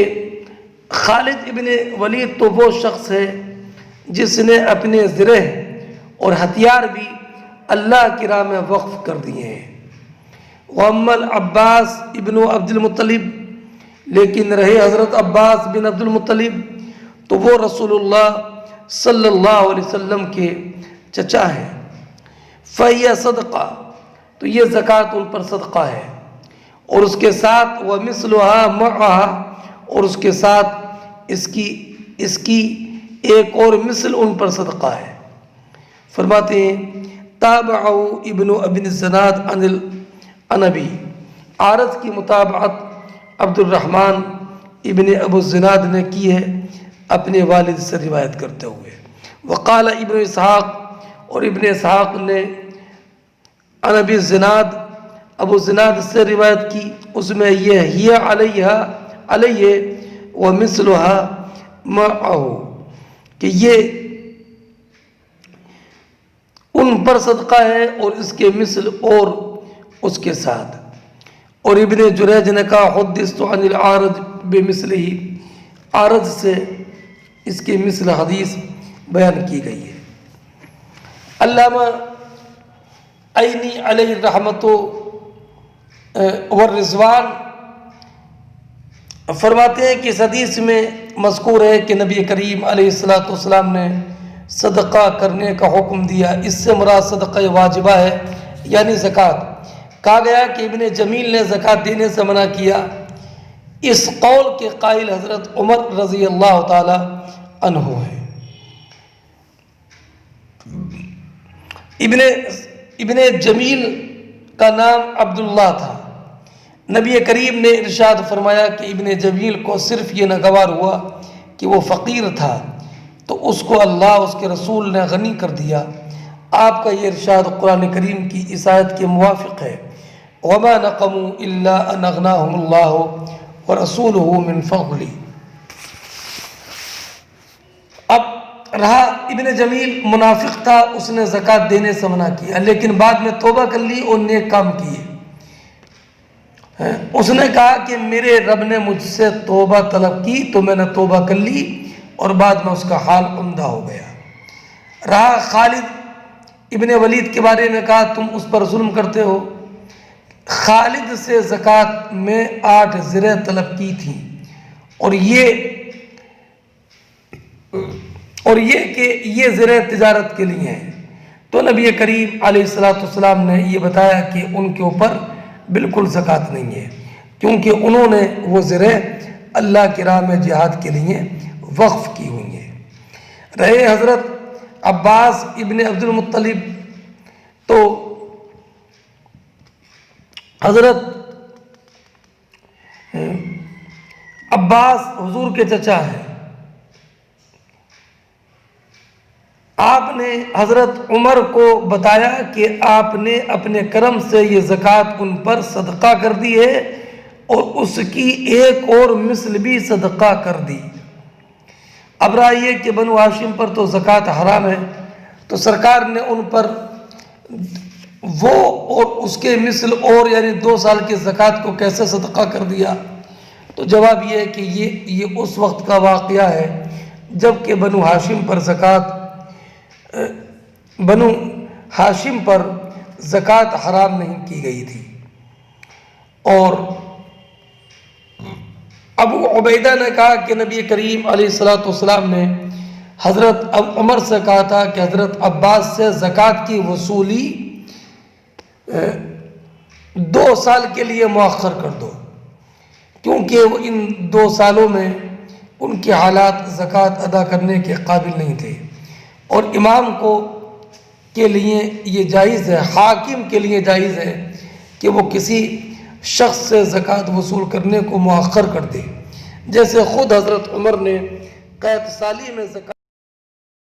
خالد ابن ولید تو وہ شخص ہے جس نے اپنے زرہ اور ہتھیار بھی اللہ کی راہ میں وقف کر دیے ہیں۔ وَأَمَّا العباس ابن عبد المطلب، لیکن رہے حضرت عباس بن عبد المطلب تو وہ رسول اللہ صلی اللہ علیہ وسلم کے چچا ہیں۔ فَهِيَ صدقہ، تو یہ زکوٰۃ ان پر صدقہ ہے، اور اس کے ساتھ وَمِثْلُهَا مَعَهَا، اور اس کے ساتھ اس کی ایک اور مثل ان پر صدقہ ہے۔ فرماتے ہیں تابعہ ابن ابن الزناد عن ابی، عارض کی متابعت عبد الرحمن ابن ابو الزناد نے کی ہے اپنے والد سے روایت کرتے ہوئے۔ وقال ابن اسحاق، اور ابن اسحاق نے عن ابی الزناد، ابو الزناد سے روایت کی، اس میں یہ ہی علیہ ومثلها معه، کہ یہ ان پر صدقہ ہے اور اس کے مثل اور اس کے ساتھ۔ اور ابن جریج نے کہا حدثت عن العارض بمثلہ، عارض سے اس کے مثل حدیث بیان کی گئی ہے۔ علامہ عینی علیہ الرحمۃ والرضوان فرماتے ہیں کہ اس حدیث میں مذکور ہے کہ نبی کریم علیہ السلام نے صدقہ کرنے کا حکم دیا، اس سے مراد صدقہ واجبہ ہے یعنی زکوٰۃ۔ کہا گیا کہ ابن جمیل نے زکوٰۃ دینے سے منع کیا، اس قول کے قائل حضرت عمر رضی اللہ تعالی عنہ ہے۔ ابن جمیل کا نام عبداللہ تھا۔ نبی کریم نے ارشاد فرمایا کہ ابن جمیل کو صرف یہ ناگوار ہوا کہ وہ فقیر تھا تو اس کو اللہ اس کے رسول نے غنی کر دیا۔ آپ کا یہ ارشاد قرآن کریم کی اس آیت کے موافق ہے، وَمَا نَقَمُوا إِلَّا أَنْ أَغْنَاهُمُ اللَّهُ وَرَسُولُهُ مِنْ فَضْلِهِ۔ اب رہا ابن جمیل منافق تھا، اس نے زکوٰۃ دینے سے منع کیا، لیکن بعد میں توبہ کر لی اور نیک کام کیے۔ اس نے کہا کہ میرے رب نے مجھ سے توبہ طلب کی تو میں نے توبہ کر لی، اور بعد میں اس کا حال عمدہ ہو گیا۔ رہا خالد ابن ولید کے بارے میں کہا تم اس پر ظلم کرتے ہو۔ خالد سے زکوٰۃ میں 8 زرہ طلب کی تھی، اور یہ کہ یہ زرہ تجارت کے لیے ہیں، تو نبی کریم علیہ السلام نے یہ بتایا کہ ان کے اوپر بالکل زکوٰۃ نہیں ہے، کیونکہ انہوں نے وہ زرہ اللہ کی راہ میں جہاد کے لیے وقف کی ہوئی ہیں۔ رہے حضرت عباس ابن عبد المطلب، تو حضرت عباس حضور کے چچا ہیں۔ آپ نے حضرت عمر کو بتایا کہ آپ نے اپنے کرم سے یہ زکوٰۃ ان پر صدقہ کر دی ہے، اور اس کی ایک اور مثل بھی صدقہ کر دی۔ اب رہا یہ کہ بنو ہاشم پر تو زکوٰۃ حرام ہے، تو سرکار نے ان پر وہ اور اس کے مثل اور یعنی 2 سال کی زکوٰۃ کو کیسے صدقہ کر دیا؟ تو جواب یہ ہے کہ یہ اس وقت کا واقعہ ہے جب کہ بنو ہاشم پر زکوٰۃ حرام نہیں کی گئی تھی۔ اور ابو عبیدہ نے کہا کہ نبی کریم علیہ السلام نے حضرت عمر سے کہا تھا کہ حضرت عباس سے زکوٰۃ کی وصولی 2 سال کے لیے مؤخر کر دو، کیونکہ وہ ان 2 سالوں میں ان کے حالات زکوٰۃ ادا کرنے کے قابل نہیں تھے، اور امام کے لیے یہ جائز ہے، حاکم کے لیے جائز ہے کہ وہ کسی شخص سے زکوٰۃ وصول کرنے کو مؤخر کر دے، جیسے خود حضرت عمر نے قحط سالی میں زکوٰۃ